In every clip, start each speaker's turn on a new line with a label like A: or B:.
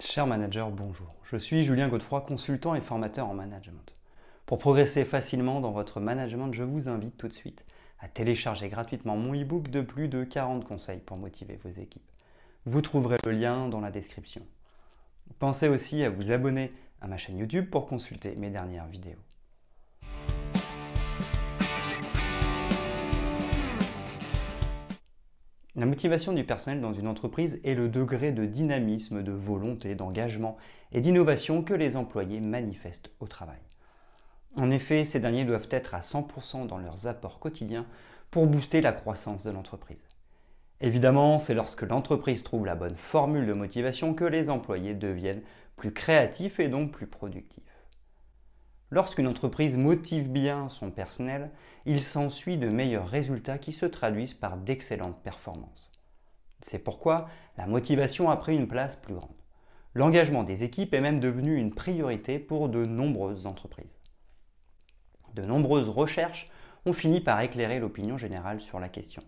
A: Cher manager, bonjour. Je suis Julien Godefroy, consultant et formateur en management. Pour progresser facilement dans votre management, je vous invite tout de suite à télécharger gratuitement mon e-book de plus de 40 conseils pour motiver vos équipes. Vous trouverez le lien dans la description. Pensez aussi à vous abonner à ma chaîne YouTube pour consulter mes dernières vidéos. La motivation du personnel dans une entreprise est le degré de dynamisme, de volonté, d'engagement et d'innovation que les employés manifestent au travail. En effet, ces derniers doivent être à 100% dans leurs apports quotidiens pour booster la croissance de l'entreprise. Évidemment, c'est lorsque l'entreprise trouve la bonne formule de motivation que les employés deviennent plus créatifs et donc plus productifs. Lorsqu'une entreprise motive bien son personnel, il s'ensuit de meilleurs résultats qui se traduisent par d'excellentes performances. C'est pourquoi la motivation a pris une place plus grande. L'engagement des équipes est même devenu une priorité pour de nombreuses entreprises. De nombreuses recherches ont fini par éclairer l'opinion générale sur la question.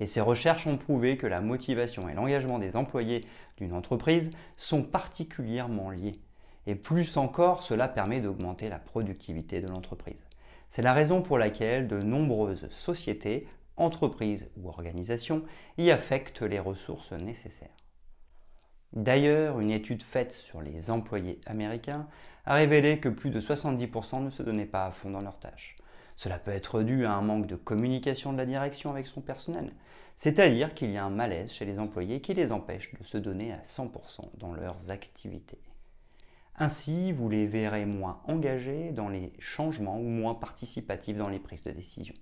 A: Et ces recherches ont prouvé que la motivation et l'engagement des employés d'une entreprise sont particulièrement liés. Et plus encore, cela permet d'augmenter la productivité de l'entreprise. C'est la raison pour laquelle de nombreuses sociétés, entreprises ou organisations y affectent les ressources nécessaires. D'ailleurs, une étude faite sur les employés américains a révélé que plus de 70% ne se donnaient pas à fond dans leurs tâches. Cela peut être dû à un manque de communication de la direction avec son personnel, c'est-à-dire qu'il y a un malaise chez les employés qui les empêche de se donner à 100% dans leurs activités. Ainsi, vous les verrez moins engagés dans les changements ou moins participatifs dans les prises de décision.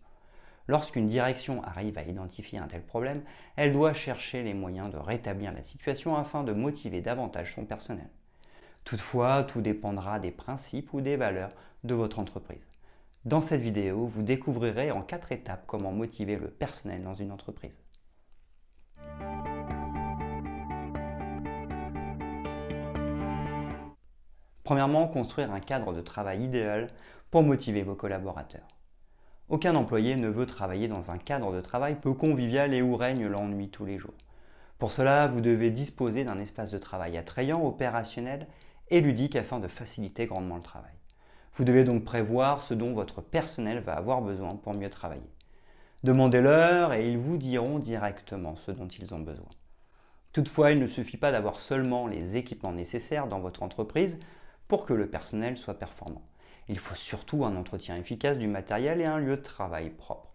A: Lorsqu'une direction arrive à identifier un tel problème, elle doit chercher les moyens de rétablir la situation afin de motiver davantage son personnel. Toutefois, tout dépendra des principes ou des valeurs de votre entreprise. Dans cette vidéo, vous découvrirez en 4 étapes comment motiver le personnel dans une entreprise. Premièrement, construire un cadre de travail idéal pour motiver vos collaborateurs. Aucun employé ne veut travailler dans un cadre de travail peu convivial et où règne l'ennui tous les jours. Pour cela, vous devez disposer d'un espace de travail attrayant, opérationnel et ludique afin de faciliter grandement le travail. Vous devez donc prévoir ce dont votre personnel va avoir besoin pour mieux travailler. Demandez-leur et ils vous diront directement ce dont ils ont besoin. Toutefois, il ne suffit pas d'avoir seulement les équipements nécessaires dans votre entreprise pour que le personnel soit performant. Il faut surtout un entretien efficace du matériel et un lieu de travail propre.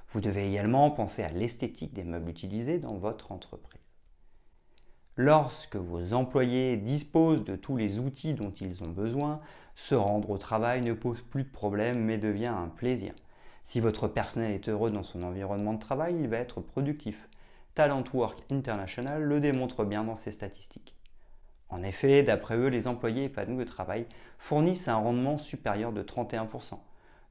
A: Vous devez également penser à l'esthétique des meubles utilisés dans votre entreprise. Lorsque vos employés disposent de tous les outils dont ils ont besoin, se rendre au travail ne pose plus de problème mais devient un plaisir. Si votre personnel est heureux dans son environnement de travail, il va être productif. Talent Work International le démontre bien dans ses statistiques. En effet, d'après eux, les employés épanouis au travail fournissent un rendement supérieur de 31%.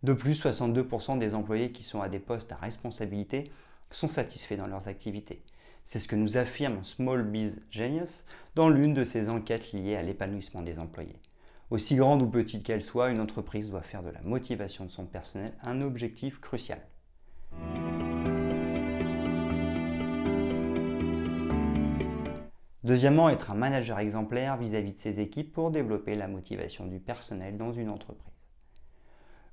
A: De plus, 62% des employés qui sont à des postes à responsabilité sont satisfaits dans leurs activités. C'est ce que nous affirme Small Biz Genius dans l'une de ses enquêtes liées à l'épanouissement des employés. Aussi grande ou petite qu'elle soit, une entreprise doit faire de la motivation de son personnel un objectif crucial. Deuxièmement, être un manager exemplaire vis-à-vis de ses équipes pour développer la motivation du personnel dans une entreprise.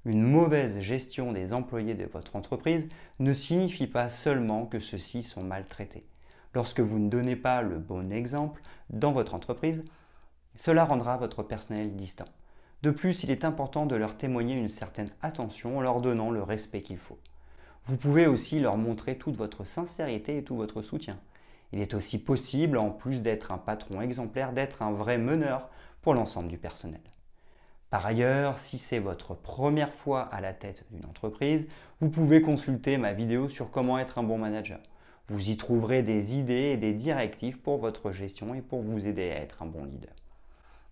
A: Une mauvaise gestion des employés de votre entreprise ne signifie pas seulement que ceux-ci sont maltraités. Lorsque vous ne donnez pas le bon exemple dans votre entreprise, cela rendra votre personnel distant. De plus, il est important de leur témoigner une certaine attention en leur donnant le respect qu'il faut. Vous pouvez aussi leur montrer toute votre sincérité et tout votre soutien. Il est aussi possible, en plus d'être un patron exemplaire, d'être un vrai meneur pour l'ensemble du personnel. Par ailleurs, si c'est votre première fois à la tête d'une entreprise, vous pouvez consulter ma vidéo sur comment être un bon manager. Vous y trouverez des idées et des directives pour votre gestion et pour vous aider à être un bon leader.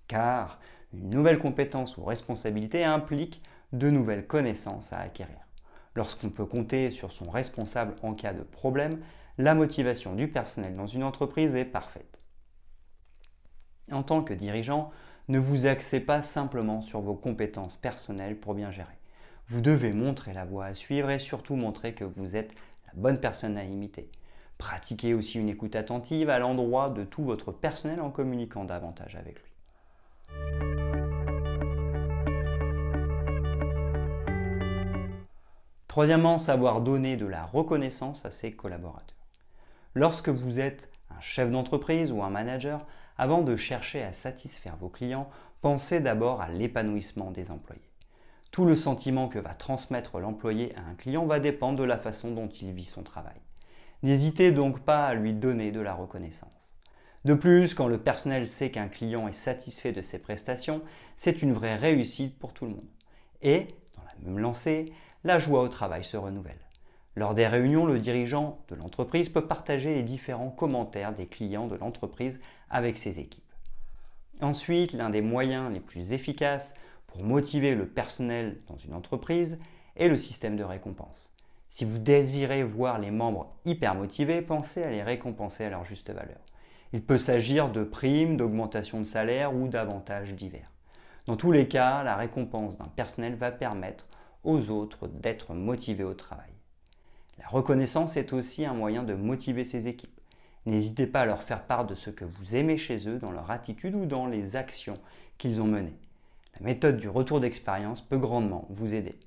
A: Car une nouvelle compétence ou responsabilité implique de nouvelles connaissances à acquérir. Lorsqu'on peut compter sur son responsable en cas de problème, la motivation du personnel dans une entreprise est parfaite. En tant que dirigeant, ne vous axez pas simplement sur vos compétences personnelles pour bien gérer. Vous devez montrer la voie à suivre et surtout montrer que vous êtes la bonne personne à imiter. Pratiquez aussi une écoute attentive à l'endroit de tout votre personnel en communiquant davantage avec lui. Troisièmement, savoir donner de la reconnaissance à ses collaborateurs. Lorsque vous êtes un chef d'entreprise ou un manager, avant de chercher à satisfaire vos clients, pensez d'abord à l'épanouissement des employés. Tout le sentiment que va transmettre l'employé à un client va dépendre de la façon dont il vit son travail. N'hésitez donc pas à lui donner de la reconnaissance. De plus, quand le personnel sait qu'un client est satisfait de ses prestations, c'est une vraie réussite pour tout le monde. Et, dans la même lancée, la joie au travail se renouvelle. Lors des réunions, le dirigeant de l'entreprise peut partager les différents commentaires des clients de l'entreprise avec ses équipes. Ensuite, l'un des moyens les plus efficaces pour motiver le personnel dans une entreprise est le système de récompense. Si vous désirez voir les membres hyper motivés, pensez à les récompenser à leur juste valeur. Il peut s'agir de primes, d'augmentation de salaire ou d'avantages divers. Dans tous les cas, la récompense d'un personnel va permettre aux autres d'être motivés au travail. La reconnaissance est aussi un moyen de motiver ses équipes. N'hésitez pas à leur faire part de ce que vous aimez chez eux dans leur attitude ou dans les actions qu'ils ont menées. La méthode du retour d'expérience peut grandement vous aider.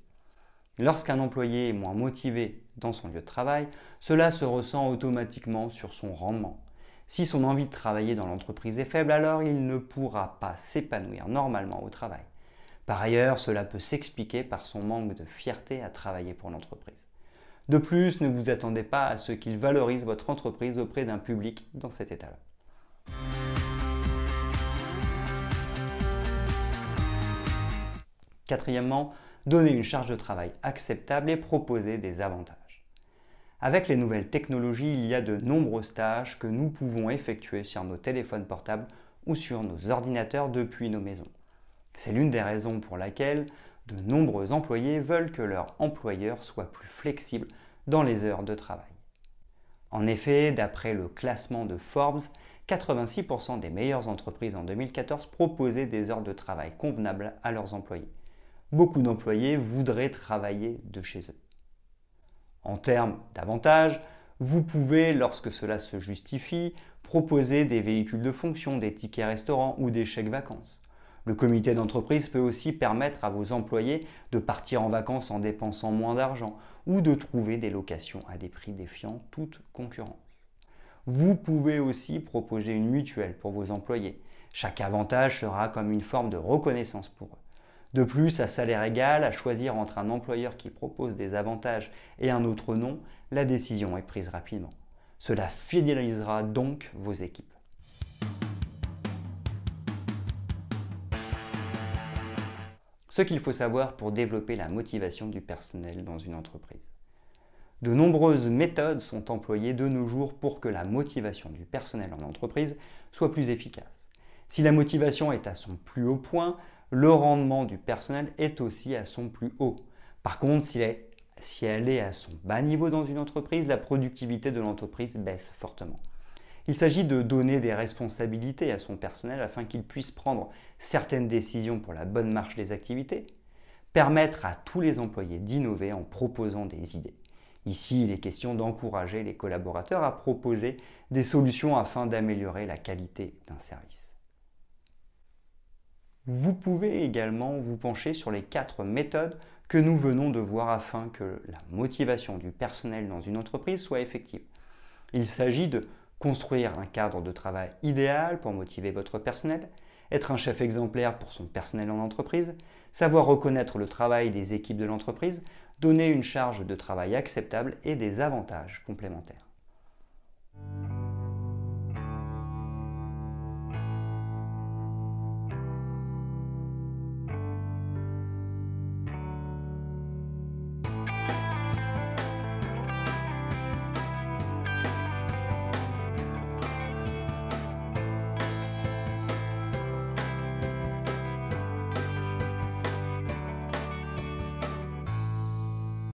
A: Lorsqu'un employé est moins motivé dans son lieu de travail, cela se ressent automatiquement sur son rendement. Si son envie de travailler dans l'entreprise est faible, alors il ne pourra pas s'épanouir normalement au travail. Par ailleurs, cela peut s'expliquer par son manque de fierté à travailler pour l'entreprise. De plus, ne vous attendez pas à ce qu'il valorise votre entreprise auprès d'un public dans cet état-là. Quatrièmement, donnez une charge de travail acceptable et proposez des avantages. Avec les nouvelles technologies, il y a de nombreuses tâches que nous pouvons effectuer sur nos téléphones portables ou sur nos ordinateurs depuis nos maisons. C'est l'une des raisons pour laquelle de nombreux employés veulent que leur employeur soit plus flexible dans les heures de travail. En effet, d'après le classement de Forbes, 86% des meilleures entreprises en 2014 proposaient des heures de travail convenables à leurs employés. Beaucoup d'employés voudraient travailler de chez eux. En termes d'avantages, vous pouvez, lorsque cela se justifie, proposer des véhicules de fonction, des tickets restaurants ou des chèques vacances. Le comité d'entreprise peut aussi permettre à vos employés de partir en vacances en dépensant moins d'argent ou de trouver des locations à des prix défiant toute concurrence. Vous pouvez aussi proposer une mutuelle pour vos employés. Chaque avantage sera comme une forme de reconnaissance pour eux. De plus, à salaire égal, à choisir entre un employeur qui propose des avantages et un autre non, la décision est prise rapidement. Cela fidélisera donc vos équipes. Ce qu'il faut savoir pour développer la motivation du personnel dans une entreprise. De nombreuses méthodes sont employées de nos jours pour que la motivation du personnel en entreprise soit plus efficace. Si la motivation est à son plus haut point, le rendement du personnel est aussi à son plus haut. Par contre, si elle est à son bas niveau dans une entreprise, la productivité de l'entreprise baisse fortement. Il s'agit de donner des responsabilités à son personnel afin qu'il puisse prendre certaines décisions pour la bonne marche des activités, permettre à tous les employés d'innover en proposant des idées. Ici, il est question d'encourager les collaborateurs à proposer des solutions afin d'améliorer la qualité d'un service. Vous pouvez également vous pencher sur les 4 méthodes que nous venons de voir afin que la motivation du personnel dans une entreprise soit effective. Il s'agit de construire un cadre de travail idéal pour motiver votre personnel, être un chef exemplaire pour son personnel en entreprise, savoir reconnaître le travail des équipes de l'entreprise, donner une charge de travail acceptable et des avantages complémentaires.